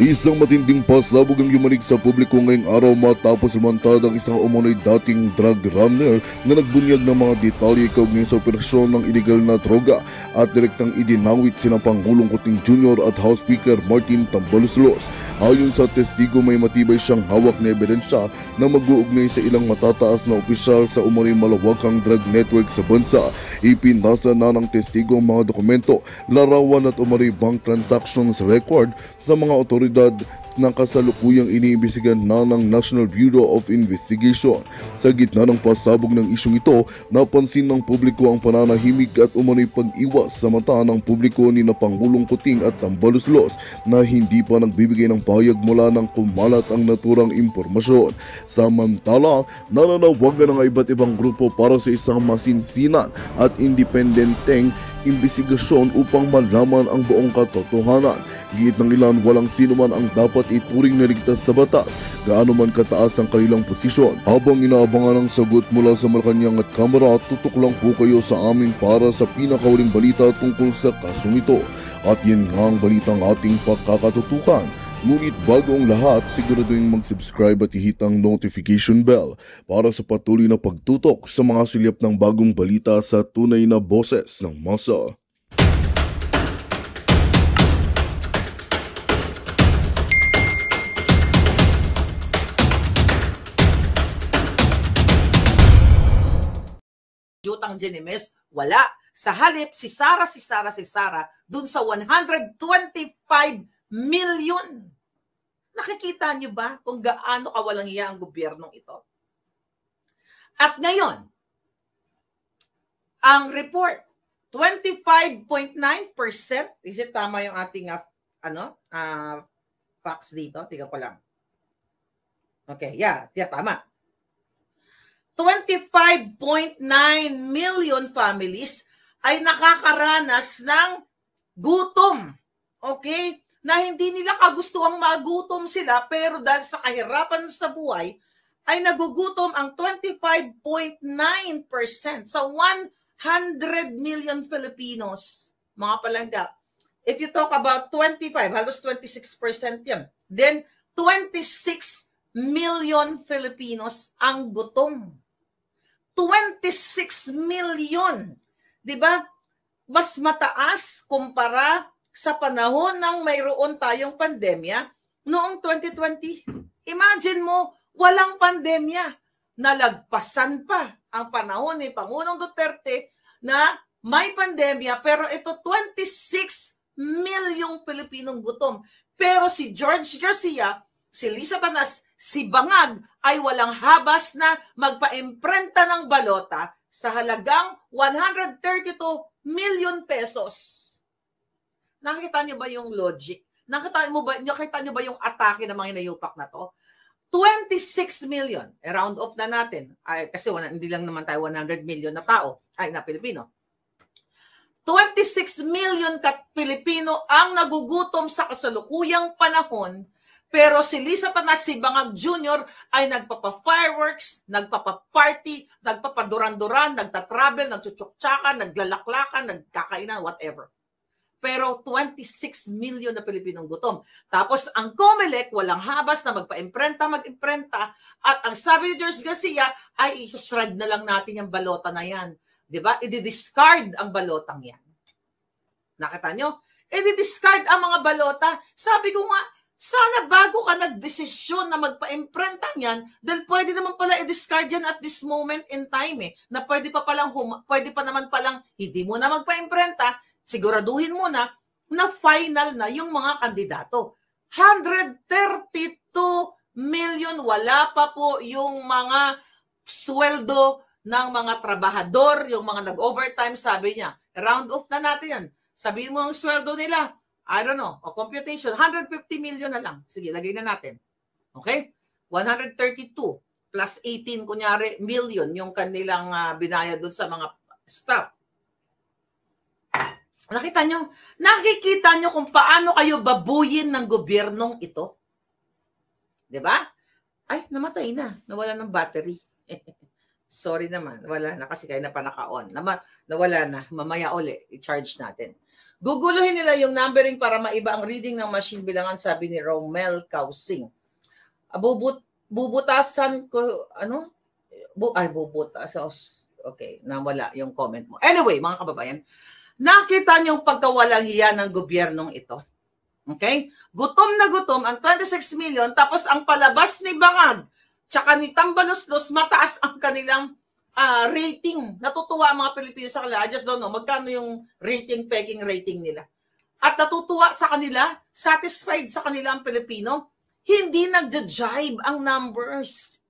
Isang matinding pasabog ang yumanig sa publiko ngayong araw matapos lumantad ang isang umunoy dating drug runner na nagbunyag ng mga detalye kaugnay sa operasyon ng iligal na droga at direktang idinawit sina Pangulong Kuting Jr. at House Speaker Martin Tambaluslos. Ayon sa testigo, may matibay siyang hawak na ebidensya na mag-uugnay sa ilang matataas na opisyal sa umunoy malawakang drug network sa bansa. Ipinasa na ng testigo ang mga dokumento, larawan at umunoy bank transactions record sa mga otoridad na kasalukuyang iniimbestigahan na ng National Bureau of Investigation. Sa gitna ng pasabog ng isyong ito, napansin ng publiko ang pananahimik at umano'y pag-iwas sa mata ng publiko ni na Pangulong Kuting at Tambaluslos na hindi pa nagbibigay ng pahayag mula ng kumalat ang naturang impormasyon. Samantala, nananawagan ng iba't ibang grupo para sa isang masinsinan at independenteng imbestigasyon upang malaman ang buong katotohanan. Giit ng ilan, walang sino man ang dapat ituring na ligtas sa batas, gaano man kataas ang kanilang posisyon. Habang inaabangan ang sagot mula sa Malacanang at Kamara, tutok lang po kayo sa amin para sa pinakahuling balita tungkol sa kasong ito. At yan nga ang balitang ating pagkakatutukan. Ngunit bago ang lahat, siguraduhin mag-subscribe at i-hit ang notification bell para sa patuloy na pagtutok sa mga silyap ng bagong balita sa tunay na boses ng masa. Jutang Ginemes, wala. Sa halip, si Sara dun sa 125 million. Nakikita niyo ba kung gaano kawalang iya ang gobyernong ito? At ngayon, ang report, 25.9%, is it tama yung ating facts dito? Tingnan ko lang. Okay, yeah, tama. 25.9 million families ay nakakaranas ng gutom. Okay? Na hindi nila kagustuhang magutom sila, pero dahil sa kahirapan sa buhay, ay nagugutom ang 25.9% sa 100 million Filipinos. Mga palangga. If you talk about 25, halos 26% yan. Then, 26 million Filipinos ang gutom. 26 million. 'Di ba? Mas mataas kumpara sa panahon ng mayroon tayong pandemya noong 2020. Imagine mo, walang pandemya. Nalagpasan pa ang panahon ni Pangulong Duterte na may pandemya, pero ito 26 milyong Pilipinong gutom. Pero si George Garcia, si Lisa Tanas, si Bangag ay walang habas na magpa-imprenta ng balota sa halagang 132 million pesos. Nakita niyo ba yung logic? Nakita niyo ba yung atake ng mga hinayupak na to? 26 million, round off na natin. Ay, kasi hindi lang naman tayo 100 million na tao, na Pilipino. 26 million Pilipino ang nagugutom sa kasalukuyang panahon. Pero si Lisa Tanas, si Bangag Jr. ay nagpapa-fireworks, nagpapa-party, nagpapaduran-duran, nagtatravel, nagchuchuktsaka, naglalaklakan, nagkakainan, whatever. Pero 26 million na Pilipinong gutom. Tapos ang COMELEC, walang habas na mag-imprenta, at ang sabi ni George Garcia ay i-shred na lang natin yung balota na yan. Diba? I-discard ang balotang yan. Nakita nyo? I-discard ang mga balota. Sabi ko nga, sana bago ka nagdesisyon na magpa-imprenta yan, dahil pwede naman pala i-discard yan at this moment in time na pwede pa naman palang hindi mo na magpa-imprenta, siguraduhin mo na final na yung mga kandidato. 132 million, wala pa po yung mga sweldo ng mga trabahador, yung mga nag-overtime, sabi niya. Round off na natin yan. Sabihin mo ang sweldo nila. I don't know, o computation, 150 million na lang. Sige, lagay na natin. Okay? 132 plus 18, kunyari, million yung kanilang binayad doon sa mga staff. Nakikita nyo kung paano kayo babuyin ng gobyernong ito? Diba? Ay, namatay na. Nawala ng battery. Sorry naman, wala na kasi kayo na pa naka-on. Nawala na, mamaya uli, i-charge natin. Guguluhin nila yung numbering para maiba ang reading ng machine bilangan, sabi ni Romel Causing. Bubutasan ko, ano? Bubutasan. Okay, nawala yung comment mo. Anyway, mga kababayan, nakita niyo yung pagkawalang hiya ng gobyernong ito. Okay? Gutom na gutom ang 26 million, tapos ang palabas ni Bangag tsaka ni Tambaluslos, mataas ang kanilang rating. Natutuwa ang mga Pilipino sa kanila. I just don't know magkano yung pegging rating nila. At natutuwa sa kanila, satisfied sa kanila ang Pilipino, hindi nagja-jibe ang numbers.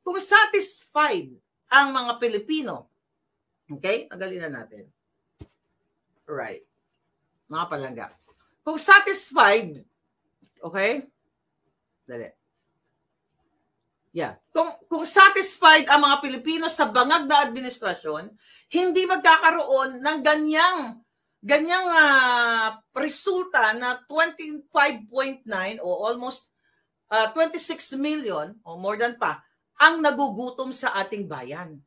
Kung satisfied ang mga Pilipino, okay? Tagalin na natin. Right. Mga palangga. Kung satisfied, okay? Dali. Yeah. Kung satisfied ang mga Pilipino sa bangag na administrasyon, hindi magkakaroon ng ganyang resulta na 25.9 o almost 26 million o more than pa ang nagugutom sa ating bayan.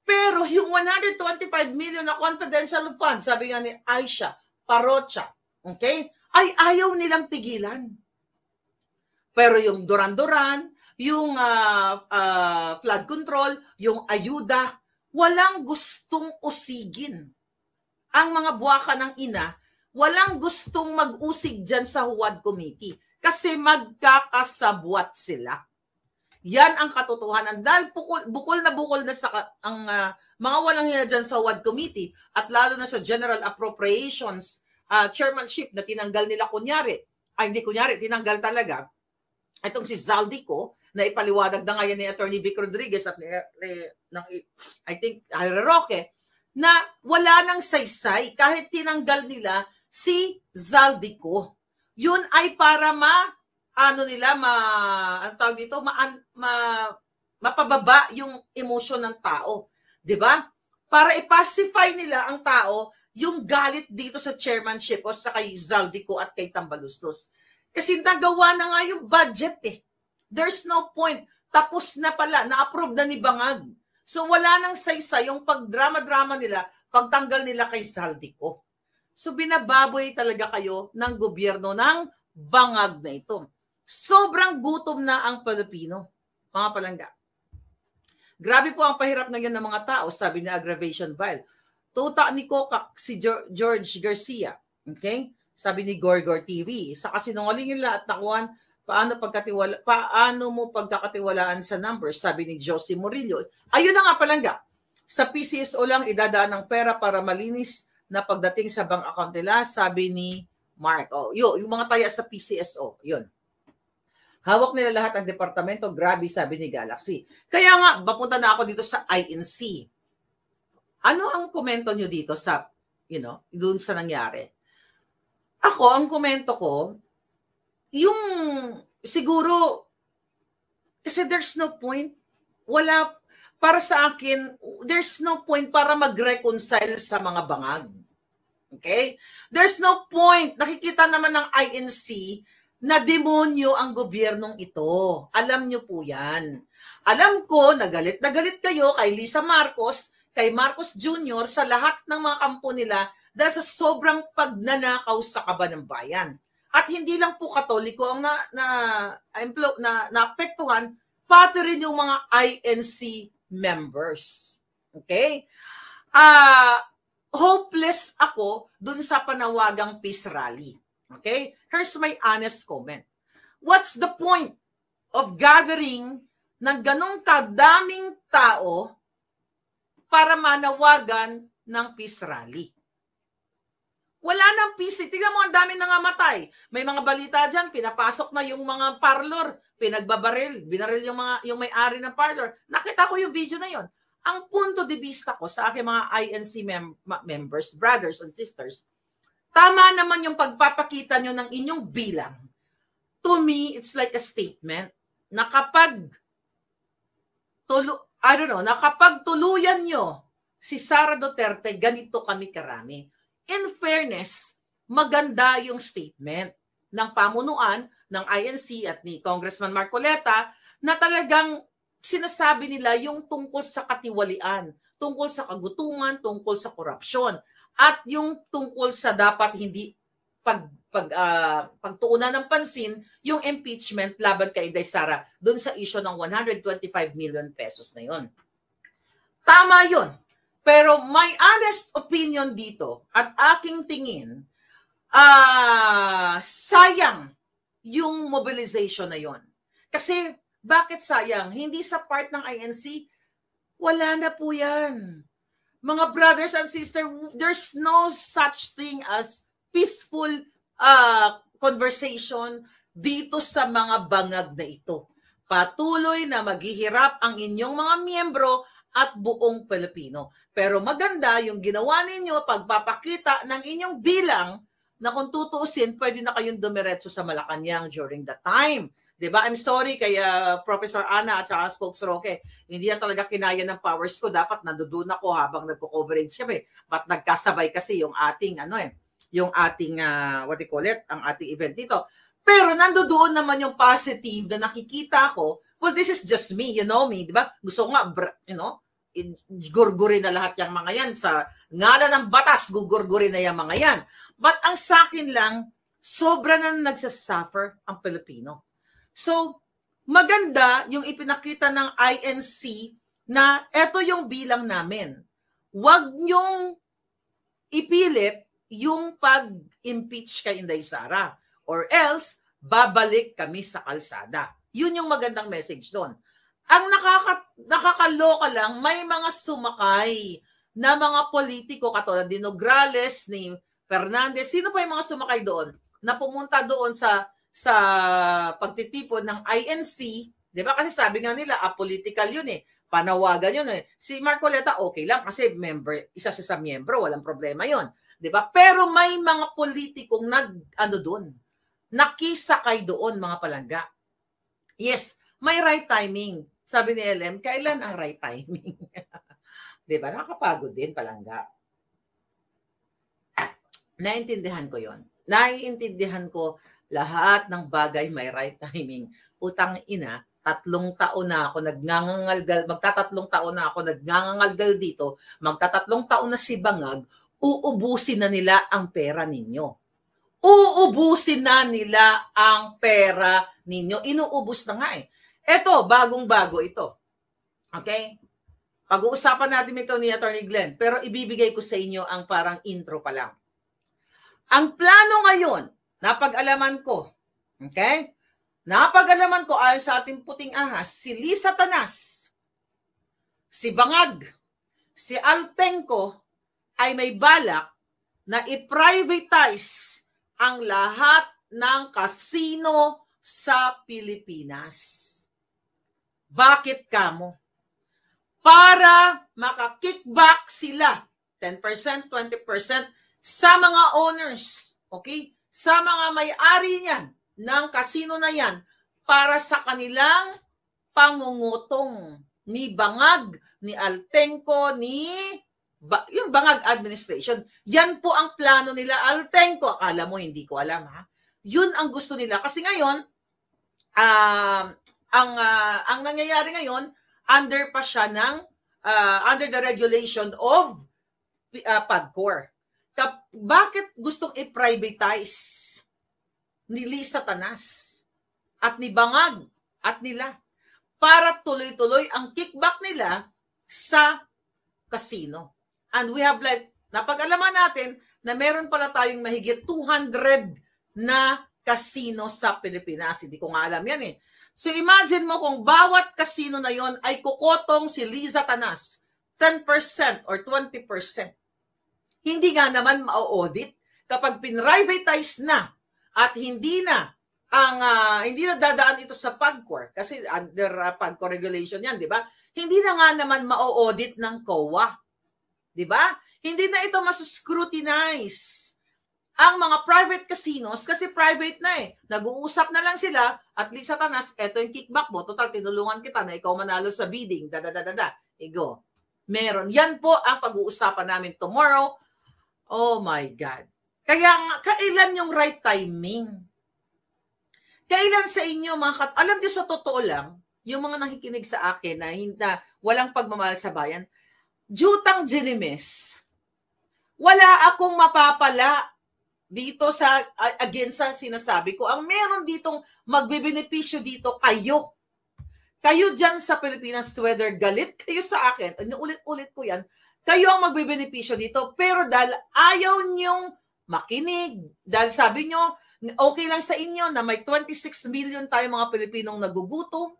Pero yung 125 million na confidential fund, sabi nga ni Aisha Parocha, okay, ay ayaw nilang tigilan. Pero yung Duran-Duran, yung flood control, yung ayuda, walang gustong usigin. Ang mga buwaka ng ina, walang gustong mag-usig dyan sa Huwad Committee kasi magkakasabwat sila. Yan ang katotohanan. Dahil bukol na sa ang mga walang hiya dyan sa Huwad Committee at lalo na sa General Appropriations chairmanship na tinanggal nila tinanggal talaga. Itong si Zaldico, na ipaliwanag na ngayon ni Attorney Vic Rodriguez at I think Ira Roque, na wala nang saysay kahit tinanggal nila si Zaldico. Yun ay para mapababa yung emosyon ng tao. 'Di ba? Para i-pacify nila ang tao yung galit dito sa chairmanship o sa kay Zaldico at kay Tambaluslos. Kasi nagawa na nga yung budget eh. There's no point. Tapos na pala, na-approve na ni Bangag. So wala nang saysay yung pagdrama-drama nila, pagtanggal nila kay Zaldico. So binababoy talaga kayo ng gobyerno ng Bangag na ito. Sobrang gutom na ang Pilipino, mga palangga. Grabe po ang pahirap ngayon ng mga tao, sabi ni Aggravation File. Tuta ni Kokak si George Garcia. Okay? Sabi ni Gorgor TV. Sa kasinungalingin nila at nakuhan, paano mo pagkakatiwalaan sa numbers, sabi ni Josie Murillo. Ayun na nga palangga. Sa PCSO lang idadaan ng pera para malinis na pagdating sa bank account nila, sabi ni Mark. Yung mga taya sa PCSO, yun. Hawak nila lahat ang departamento, grabe, sabi ni Galaxy. Kaya nga, papunta na ako dito sa INC. Ano ang komento nyo dito sa, doon sa nangyari? Ako, ang komento ko, yung siguro, kasi there's no point, para sa akin, there's no point para mag-reconcile sa mga bangag. Okay? There's no point. Nakikita naman ng INC na demonyo ang gobyernong ito. Alam nyo po yan. Alam ko, nagalit kayo kay Lisa Marcos, kay Marcos Jr. sa lahat ng mga kampo nila dahil sa sobrang pagnanakaw sa kaban ng bayan. At hindi lang po Katoliko ang naapektuhan, pati rin yung mga INC members. Okay? Hopeless ako dun sa panawagang peace rally. Okay? Here's my honest comment. What's the point of gathering ng ganong kadaming tao para manawagan ng peace rally? Wala nang peace. Tingnan mo, ang dami nangamatay. May mga balita dyan, pinapasok na yung mga parlor, binaril yung may-ari ng parlor. Nakita ko yung video na yon. Ang punto de vista ko sa aking mga INC members, brothers and sisters, tama naman yung pagpapakita nyo ng inyong bilang. To me, it's like a statement na kapag tuluyan nyo si Sara Duterte, ganito kami karami. In fairness, maganda yung statement ng pamunuan ng INC at ni Congressman Marcoleta na talagang sinasabi nila yung tungkol sa katiwalian, tungkol sa kagutungan, tungkol sa korupsyon. at yung tungkol sa dapat hindi pagtuunan ng pansin yung impeachment laban kay Inday Sara doon sa issue ng 125 million pesos na yun. Tama yun. Pero my honest opinion dito at aking tingin, sayang yung mobilization na yon. Kasi bakit sayang? Hindi sa part ng INC, wala na po yan. Mga brothers and sisters, there's no such thing as peaceful conversation dito sa mga bangag na ito. Patuloy na maghihirap ang inyong mga miyembro at buong Pilipino. Pero maganda yung ginawa ninyo, pagpapakita ng inyong bilang na kung tutuusin, pwede na kayong dumiretso sa Malacanang during that time. Diba? I'm sorry kay Professor Ana at saka Spokes Roque. Hindi yan talaga kinaya ng powers ko. Dapat nandoon ako habang nagko-coverage kami. But nagkasabay kasi yung ating yung ating what do you call it, ang ating event dito. Pero nandoon naman yung positive na nakikita ko. Well, this is just me, you know me, di ba? Gusto ko nga, gurgurin na lahat yung mga yan. Sa ngalan ng batas, gugurgurin na yung mga yan. But ang sa akin lang, sobra na nagsasuffer ang Pilipino. So, maganda yung ipinakita ng INC na eto yung bilang namin. Huwag niyong ipilit yung pag-impeach kay Inday Sara. Or else, babalik kami sa kalsada. Yun yung magandang message doon. Ang nakakaloka lang, may mga sumakay na mga politiko katulad ni Nograles, ni Fernandez. Sino pa yung mga sumakay doon? Na pumunta doon sa pagtitipon ng INC, di ba? Kasi sabi nga nila, apolitical yun eh. Panawagan yun eh. Si Marcoleta, okay lang kasi member, isa siya sa miyembro, walang problema yun. Di ba? Pero may mga politikong doon, nakisakay doon mga palangga. Yes, may right timing. Sabi ni LM, kailan ang right timing? Di ba? Nakakapagod din palangga. Naintindihan ko yon. Naiintindihan ko lahat ng bagay may right timing. Utang ina, 3 taon na ako nagngangalgal, magta-3 taon na ako nagngangalgal dito, magta-3 taon na si Bangag, uubusin na nila ang pera ninyo. Uubusin na nila ang pera ninyo. Inuubos na nga eh. Ito, bagong-bago ito. Okay? Pag-uusapan natin ito ni Attorney Glenn, pero ibibigay ko sa inyo ang parang intro pa lang. Ang plano ngayon, napag-alaman ko, okay? Napag-alaman ko ayon sa ating puting ahas, si Lisa Tanas, si Bangag, si Altenco ay may balak na i-privatize ang lahat ng kasino sa Pilipinas. Bakit kamo? Para maka-kickback sila 10%, 20% sa mga owners, okay? Sa mga may-ari niyan ng kasino na yan para sa kanilang pangungutong ni Bangag, ni Altenco, yung Bangag administration. Yan po ang plano nila. Altenco, akala mo hindi ko alam ha? Yun ang gusto nila. Kasi ngayon, ang nangyayari ngayon, under pa siya ng, under the regulation of PAGCOR. Bakit gustong i-privatize ni Lisa Tanas at ni Bangag at nila para tuloy-tuloy ang kickback nila sa casino? And we have napag-alaman natin na meron pala tayong mahigit 200 na casino sa Pilipinas. Hindi ko nga alam yan eh. So imagine mo kung bawat casino na yon ay kukotong si Lisa Tanas, 10% or 20%. Hindi nga naman ma-audit kapag pinrivatize na at hindi na dadaan ito sa PAGCOR kasi under PAGCOR regulation yan, di ba? Hindi na nga naman ma-audit ng COA. Di ba? Hindi na ito mas-scrutinize ang mga private casinos kasi private na eh. Nag-uusap na lang sila at Lisa Tanas, eto yung kickback mo. Total, tinulungan kita na ikaw manalo sa bidding. Ego. Meron. Yan po ang pag-uusapan namin tomorrow. Oh my God. Kaya kailan yung right timing? Kailan sa inyo, alam niyo sa totoo lang, yung mga nakikinig sa akin na walang pagmamahal sa bayan, Jutang Ginimes, Wala akong mapapala dito sa, again sa sinasabi ko. Ang meron ditong magbibenepisyo dito, kayo. Kayo dyan sa Pilipinas, whether galit kayo sa akin, ulit-ulit ko yan, kayo ang magbibenepisyo dito. Pero dahil ayaw niyong makinig, dahil sabi nyo, okay lang sa inyo na may 26 million tayo mga Pilipinong nagugutom,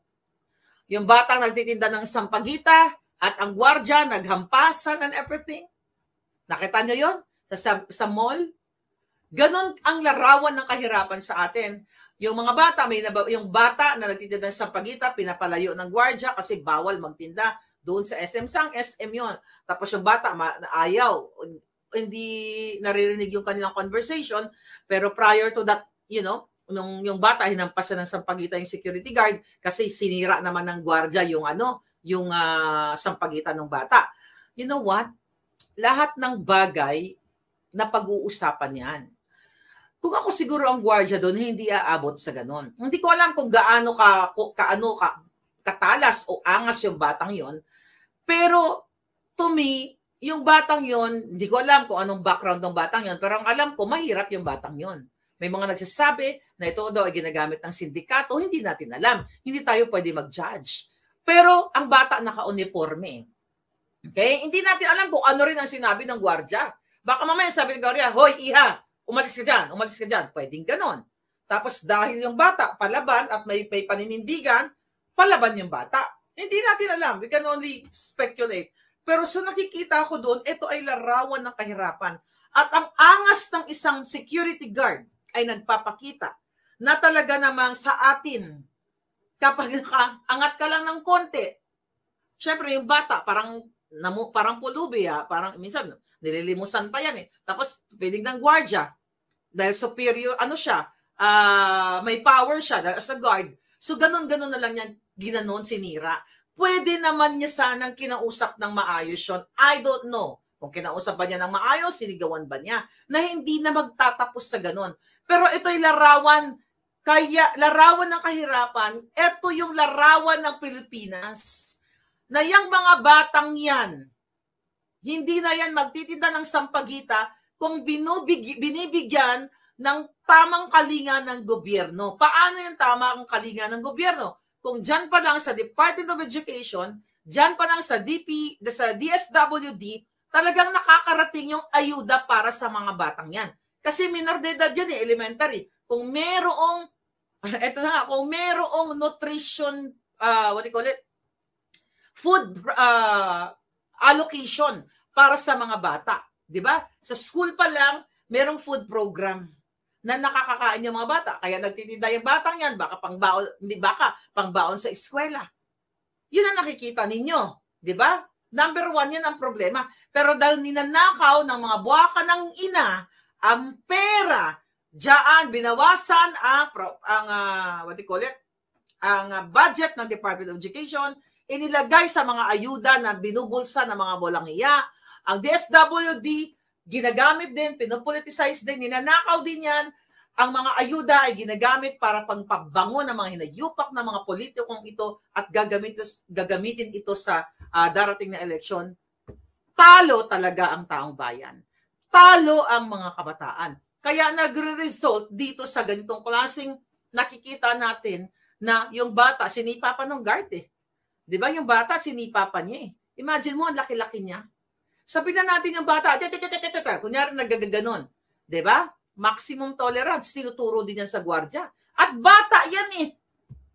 yung batang nagtitinda ng sampagita, at ang gwardya naghampasan and everything. Nakita nyo yon sa mall? Ganon ang larawan ng kahirapan sa atin. Yung mga bata, yung bata na nagtitinda ng sampagita, pinapalayo ng gwardya kasi bawal magtinda doon sa SM. Sang SM yon. Tapos yung bata, ayaw. Hindi naririnig yung kanilang conversation. Pero prior to that, nung yung bata, hinampasan ng sampagita yung security guard kasi sinira naman ng gwardya yung sampagita ng bata. You know what? Lahat ng bagay na pag-uusapan yan. Kung ako siguro ang gwardiya doon, hindi aabot sa ganon. Hindi ko alam kung gaano katalas o angas yung batang yon. Pero to me, yung batang yon, hindi ko alam kung anong background ng batang yon, pero ang alam ko, mahirap yung batang yon. May mga nagsasabi na ito daw ay ginagamit ng sindikato, hindi natin alam. Hindi tayo pwede mag-judge. Pero ang bata naka-uniforme. Okay? Hindi natin alam kung ano rin ang sinabi ng gwardiya. Baka mamaya sabi ng gwardiya, hoy, iha, umalis ka dyan. Pwedeng ganon. Tapos dahil yung bata palaban at may paninindigan, palaban yung bata. Hindi natin alam. We can only speculate. Pero so nakikita ko doon, ito ay larawan ng kahirapan. At ang angas ng isang security guard ay nagpapakita na talaga namang sa atin, kapag angat ka lang ng konti, syempre yung bata parang pulubi, parang minsan nililimusan pa yan eh. Tapos piling ng gwardiya dahil superior, siya, may power siya dahil as a guard. So ganun-ganun na lang yan, ginanon, sinira. Pwede naman niya sanang kinausap ng maayos yun. I don't know. Kung kinausap ba niya ng maayos, sinigawan ba niya, na hindi na magtatapos sa ganun. Pero ito'y larawan, kaya larawan ng kahirapan, ito yung larawan ng Pilipinas, na yung mga batang yan, hindi na yan magtitinda ng sampagita kung binibigyan ng tamang kalinga ng gobyerno. Paano yung tamang kalinga ng gobyerno? Kung dyan pa lang sa Department of Education, dyan pa lang sa DSWD, talagang nakakarating yung ayuda para sa mga batang yan. Kasi minor de edad yan elementary. Kung merong, kung merong nutrition, food allocation para sa mga bata. Di ba? Sa school pa lang, merong food program na nakakakain yung mga bata. Kaya nagtitinda yung batang yan, pangbaon sa eskwela. Yun ang nakikita ninyo. Di ba? Number 1, yan ang problema. Pero dahil ninanakaw ng mga buwaka ng ina, ang pera, diyan binawasan ang budget ng Department of Education, inilagay sa mga ayuda na binubulsa ng mga walang-iya. Ang DSWD, ginagamit din, pinopoliticize din, ninanakaw din yan. Ang mga ayuda ay ginagamit para pangpabango ng mga hinayupak ng mga politikong ito at gagamitin ito sa darating na eleksyon. Talo talaga ang taong bayan. Talo ang mga kabataan. Kaya nagre-result dito sa ganitong klaseng nakikita natin na yung bata, sinipa pa ng guard eh. Di ba? Yung bata, sinipa pa niya eh. Imagine mo, ang laki-laki niya. Sabihin na natin yung bata, kunyari nagagaganon. Di ba? Maximum tolerance, tinuturo din yan sa gwardya. At bata yan eh.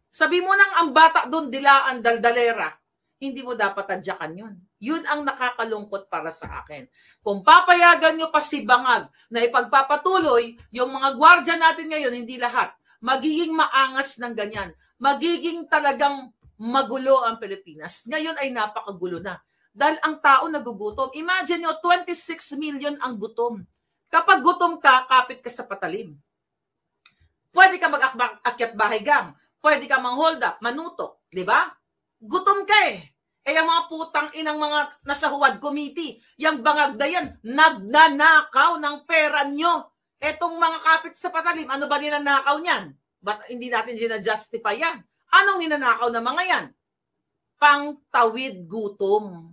Sabi mo nang ang bata doon, dilaan, daldalera. Hindi mo dapat tadyakan yun. Yun ang nakakalungkot para sa akin. Kung papayagan nyo pa si Bangag na ipagpapatuloy, yung mga gwardya natin ngayon, hindi lahat, magiging maangas ng ganyan. Magiging talagang magulo ang Pilipinas. Ngayon ay napakagulo na. Dahil ang tao nagugutom. Imagine nyo, 26 million ang gutom. Kapag gutom ka, kapit ka sa patalim. Pwede ka mag-akyat bahay gang. Pwede ka mang-hold up, manuto. Di ba? Gutom ka eh. Eh, ang mga putang inang mga nasa Huwad Committee, yung Bangag na yan, nagnanakaw ng pera nyo. Etong mga kapit sa patalim, ano ba ninanakaw niyan? Ba't hindi natin sinajustify yan? Anong ninanakaw na mga yan? Pangtawid gutom.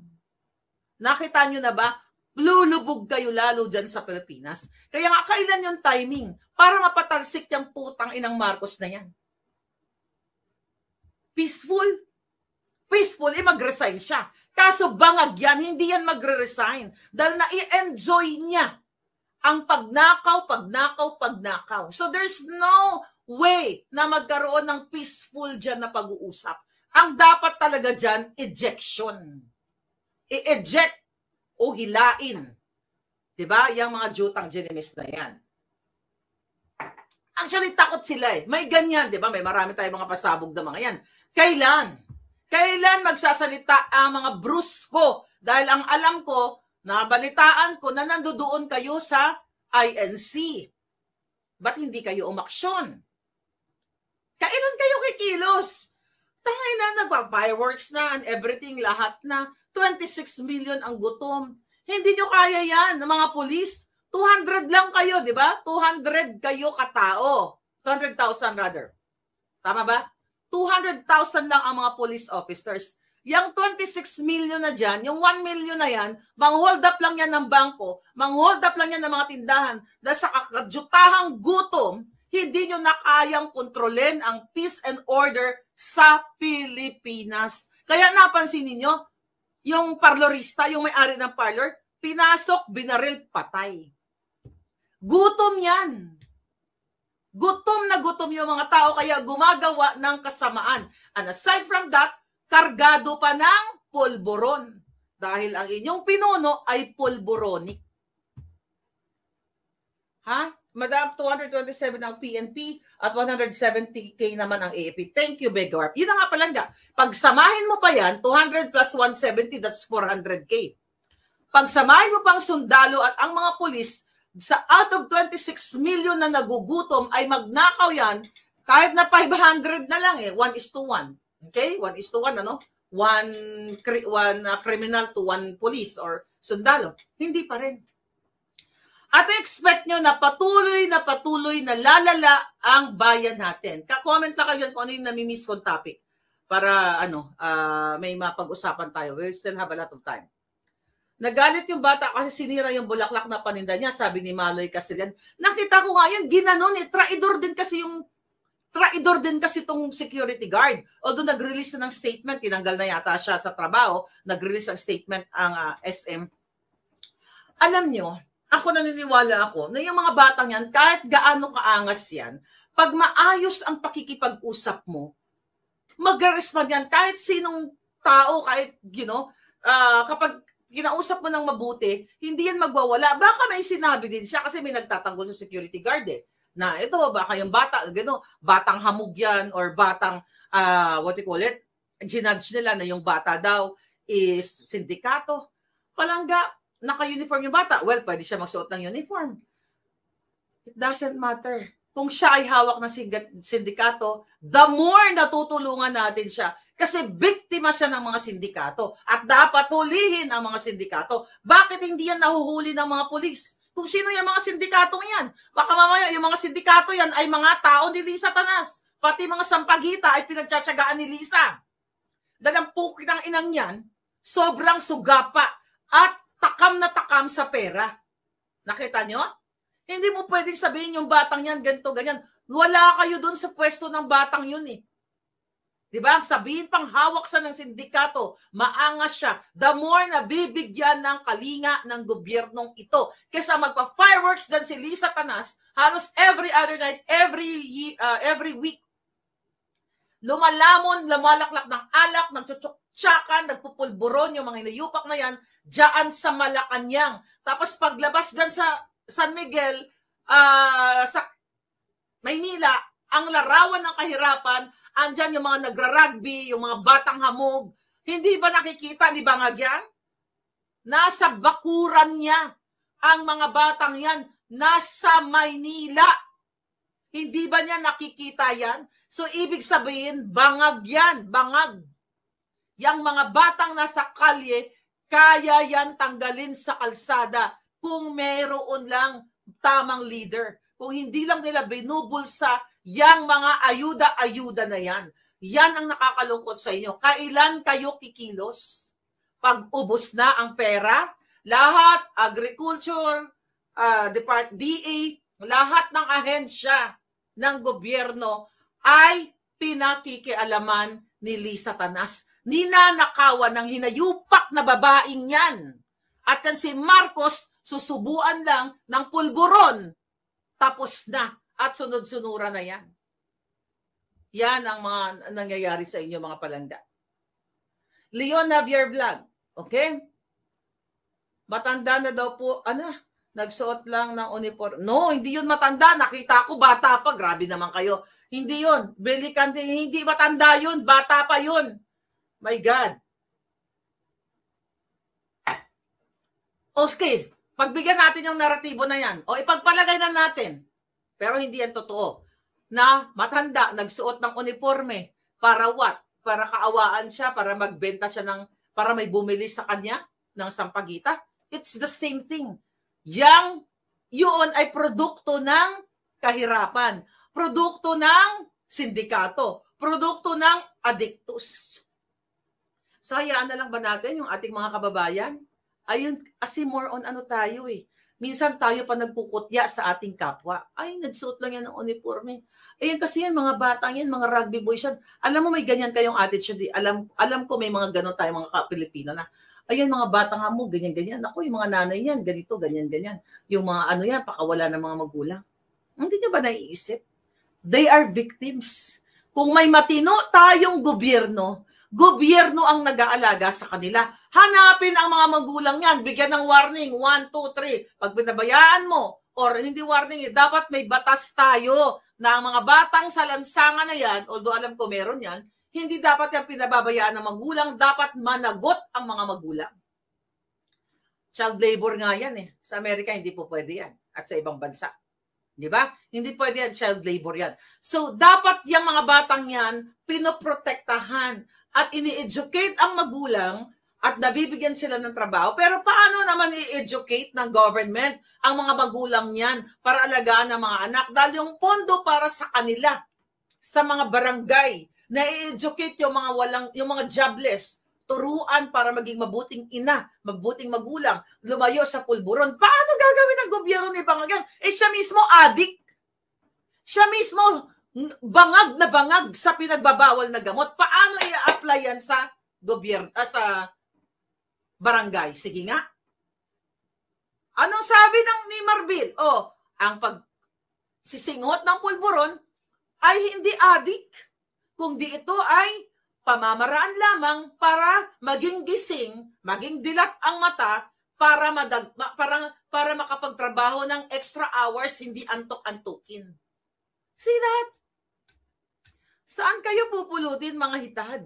Nakita nyo na ba? lulubog kayo lalo dyan sa Pilipinas. Kaya nga, kailan yung timing para mapatalsik yung putang inang Marcos na yan? Peaceful? Peaceful, mag-resign siya. Kaso bangag yan, hindi yan magre-resign. Dahil na-i-enjoy niya ang pagnakaw. So there's no way na magkaroon ng peaceful dyan na pag-uusap. Ang dapat talaga dyan, ejection. I-eject o hilain. Diba? Yung mga jutang genimis na yan. Actually, takot sila eh. May ganyan, diba? May marami tayong mga pasabog na mga yan. Kailan? Kailan magsasalita ang mga brusko? Dahil ang alam ko, nabalitaan ko na nandoon kayo sa INC. Ba't hindi kayo umaksyon? Kailan kayo kikilos? Tangay na, nagpa-fireworks na and everything, lahat na. 26 million ang gutom. Hindi nyo kaya yan, ng mga polis. 200 lang kayo, di ba? 200 kayo katao. 200,000 rather. Tama ba? 200,000 lang ang mga police officers. Yung 26 million na dyan, yung 1 million na yan, mang-hold up lang yan ng bangko, mang-hold up lang yan ng mga tindahan, dahil sa kakajutahang gutom, hindi nyo na kayang kontrolin ang peace and order sa Pilipinas. Kaya napansin ninyo, yung parlorista, yung may-ari ng parlor, pinasok, binaril, patay. Gutom yan. Gutom na gutom yung mga tao, kaya gumagawa ng kasamaan. And aside from that, kargado pa ng pulburon. Dahil ang inyong pinuno ay pulburonic. Ha? Madam, 227 ang PNP at 170K naman ang AAP. Thank you, Begwarp. Yun na nga palangga. Pagsamahin mo pa yan, 200 plus 170, that's 400K. Pagsamahin mo pang sundalo at ang mga pulis, sa out of 26 million na nagugutom ay magnakaw yan, kahit na 500 na lang eh, 1:1. Okay? 1:1, ano? One criminal to one police or sundalo. Hindi pa rin. At expect nyo na patuloy na lalala ang bayan natin. Ka-comment na kayo kung ano yung namimiss kong topic para may mapag-usapan tayo. We still have a lot of time. Nagalit yung bata kasi sinira yung bulaklak na paninda niya, sabi ni Maloy Castellan. Nakita ko nga yun, ginanon eh. Traidor din kasi itong security guard. Although nag-release na ng statement, tinanggal na yata siya sa trabaho, nag-release ng statement ang SM. Alam nyo, ako naniniwala ako na yung mga batang yan, kahit gaano kaangas yan, pag maayos ang pakikipag-usap mo, mag-respond yan kahit sinong tao, kahit, kapag kinausap mo ng mabuti, hindi yan magwawala. Baka may sinabi din siya kasi may nagtatanggol sa security guard na ito, baka yung bata, batang hamog yan or batang, ginudge nila na yung bata daw is sindikato. Palangga, naka-uniform yung bata. Well, pwede siya magsuot ng uniform. It doesn't matter. Kung siya ay hawak ng sindikato, the more natutulungan natin siya. Kasi biktima siya ng mga sindikato. At dapat hulihin ang mga sindikato. Bakit hindi yan nahuhuli ng mga pulis? Kung sino yung mga sindikatong yan? Baka mamaya yung mga sindikato yan ay mga tao ni Lisa Tanas. Pati mga sampagita ay pinagtsatsagaan ni Lisa. Dahil ang puki ng inang yan, sobrang sugapa at takam na takam sa pera. Nakita nyo? Hindi mo pwedeng sabihin yung batang yan, ganito, ganyan. Wala kayo dun sa pwesto ng batang yun eh. Diba? Sabihin pang hawak sa ng sindikato, maangas siya. The more na bibigyan ng kalinga ng gobyernong ito. Kesa magpa-fireworks dyan si Lisa Tanas, halos every other night, every week. Lumalamon, lumalaklak ng alak, nagtsutsyakan, nagpupulburon yung mga hinayupak na yan, dyan sa Malacanang. Tapos paglabas dyan sa San Miguel, sa Maynila, ang larawan ng kahirapan, andyan yung mga nagra-rugby, yung mga batang hamog. Hindi ba nakikita ni Bangag yan? Nasa bakuran niya. Ang mga batang yan, nasa Maynila. Hindi ba niya nakikita yan? So, ibig sabihin, bangag yan, bangag. Yang mga batang nasa kalye, kaya yan tanggalin sa kalsada kung mayroon lang tamang leader. Kung hindi lang nila binubulsa yang mga ayuda-ayuda na yan. Yan ang nakakalungkot sa inyo. Kailan kayo kikilos? Pag ubos na ang pera, lahat, agriculture, DA, lahat ng ahensya ng gobyerno ay pinakikialaman ni Lisa Tanas. Ninanakawan ng hinayupak na babaeng yan. At kan si Marcos, susubuan lang ng pulburon. Tapos na. At sunod-sunura na yan. Yan ang mga nangyayari sa inyo, mga palangga. Leon Javier Vlog. Okay? Matanda na daw po. Nagsuot lang ng uniform. No, hindi yun matanda. Nakita ko, bata pa. Grabe naman kayo. Hindi yun. Belikante, hindi matanda yun. Bata pa yun. My God. Okay. Pagbigyan natin yung naratibo na yan. O ipagpalagay na natin. Pero hindi yan totoo. Na matanda, nagsuot ng uniforme. Para what? Para kaawaan siya, para magbenta siya para may bumili sa kanya ng sampagita. It's the same thing. Yun ay produkto ng kahirapan. Produkto ng sindikato. Produkto ng adictus. So, hayaan na lang ba natin yung ating mga kababayan? Ayun, kasi more on tayo eh. Minsan tayo pa nagkukutya sa ating kapwa. Ay, nagsuot lang yan ng uniforme. Ayan kasi yan, mga batang yan, mga rugby boys yan. Alam mo, may ganyan kayong attitude. Alam ko may mga ganon tayo, mga Pilipino na, ayan, mga batang mo, ganyan-ganyan. Ako, yung mga nanay yan, ganito, ganyan-ganyan. Yung mga yan, pakawala ng mga magulang. Hindi nyo ba naiisip? They are victims. Kung may matino tayong gobyerno ang nag-aalaga sa kanila. Hanapin ang mga magulang yan. Bigyan ng warning. 1, 2, 3. Pag pinabayaan mo, or hindi warning, dapat may batas tayo na ang mga batang sa lansangan na yan, although alam ko meron yan, hindi dapat yung pinababayaan ng magulang, dapat managot ang mga magulang. Child labor nga yan eh. Sa Amerika, hindi po pwede yan. At sa ibang bansa. Di ba? Hindi pwede yan, child labor yan. So, dapat yung mga batang yan, pinoprotektahan at ini-educate ang magulang at nabibigyan sila ng trabaho. Pero paano naman i-educate ng government ang mga magulang niyan para alagaan ang mga anak? Dahil yung pondo para sa kanila, sa mga barangay, na i-educate yung mga jobless, turuan para maging mabuting ina, mabuting magulang, lumayo sa pulburon. Paano gagawin ng gobyerno ni Bangagan? Siya mismo addict. Siya mismo bangag na bangag sa pinagbabawal na gamot. Paano i-apply yan sa gobyerno, sa barangay? Sige nga. Anong sabi ni Marbil? Ang pagsisinghot ng pulburon ay hindi addict, kundi ito ay pamamaraan lamang para maging gising, maging dilat ang mata, para makapagtrabaho ng extra hours, hindi antok-antukin. See that? Saan kayo pupulutin, mga hitad?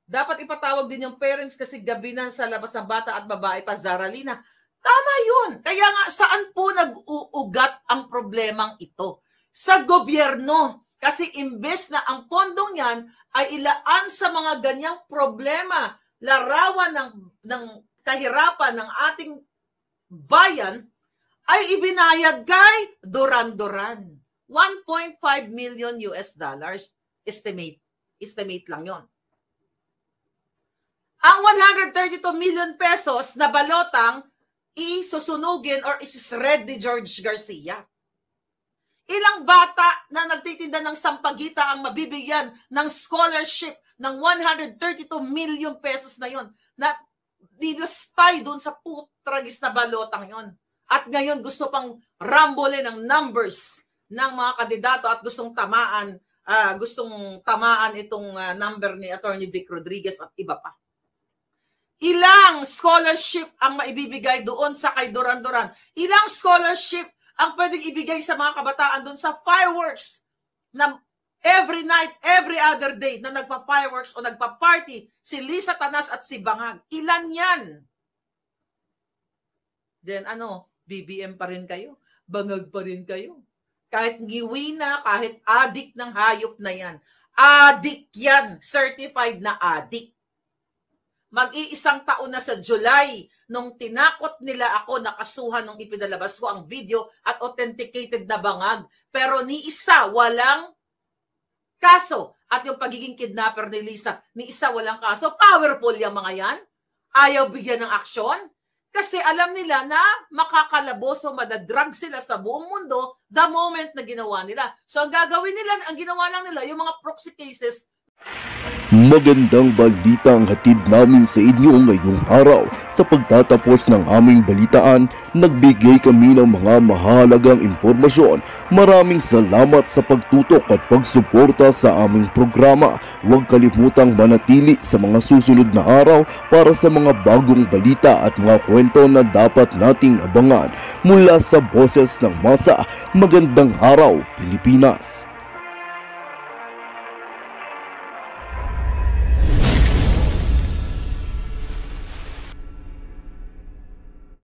Dapat ipatawag din yung parents kasi gabi na sa labas ng bata at babae pa, Zaralina. Tama yun. Kaya nga, saan po nag-uugat ang problemang ito? Sa gobyerno. Kasi imbes na ang pondong yan ay ilaan sa mga ganyang problema, larawan ng kahirapan ng ating bayan, ay ibinayad kay Duran-Duran. 1.5 million US dollars. Estimate lang yon. Ang 132 million pesos na balotang isusunugin or isisred ni George Garcia. Ilang bata na nagtitinda ng sampagita ang mabibigyan ng scholarship ng 132 million pesos na yon, na dilastay doon sa putragis na balotang yon. At ngayon gusto pang rambole ng numbers ng mga kandidato at gustong tamaan itong number ni Attorney Vic Rodriguez at iba pa. Ilang scholarship ang maibibigay doon sa kay Duran-Duran? Ilang scholarship ang pwedeng ibigay sa mga kabataan doon sa fireworks na every night, every other day na nagpa-fireworks o nagpa-party si Lisa Tanas at si Bangag? Ilan yan? Then BBM pa rin kayo? Bangag pa rin kayo? Kahit ngiwi na, kahit addict ng hayop na yan. Addict yan. Certified na addict. Mag-iisang taon na sa July nung tinakot nila ako, nakasuhan nung ipinalabas ko ang video at authenticated na bangag. Pero ni isa walang kaso. At yung pagiging kidnapper ni Lisa, ni isa walang kaso. Powerful yung mga yan. Ayaw bigyan ng aksyon. Kasi alam nila na makakalabos o madadrag sila sa buong mundo the moment na ginawa nila. So ang gagawin nila, ang ginawa lang nila, yung mga proxy cases. Magandang balita ang hatid namin sa inyo ngayong araw. Sa pagtatapos ng aming balitaan, nagbigay kami ng mga mahalagang impormasyon. Maraming salamat sa pagtutok at pagsuporta sa aming programa. Huwag kalimutang manatili sa mga susunod na araw para sa mga bagong balita at mga kwento na dapat nating abangan. Mula sa Boses ng Masa, magandang araw Pilipinas!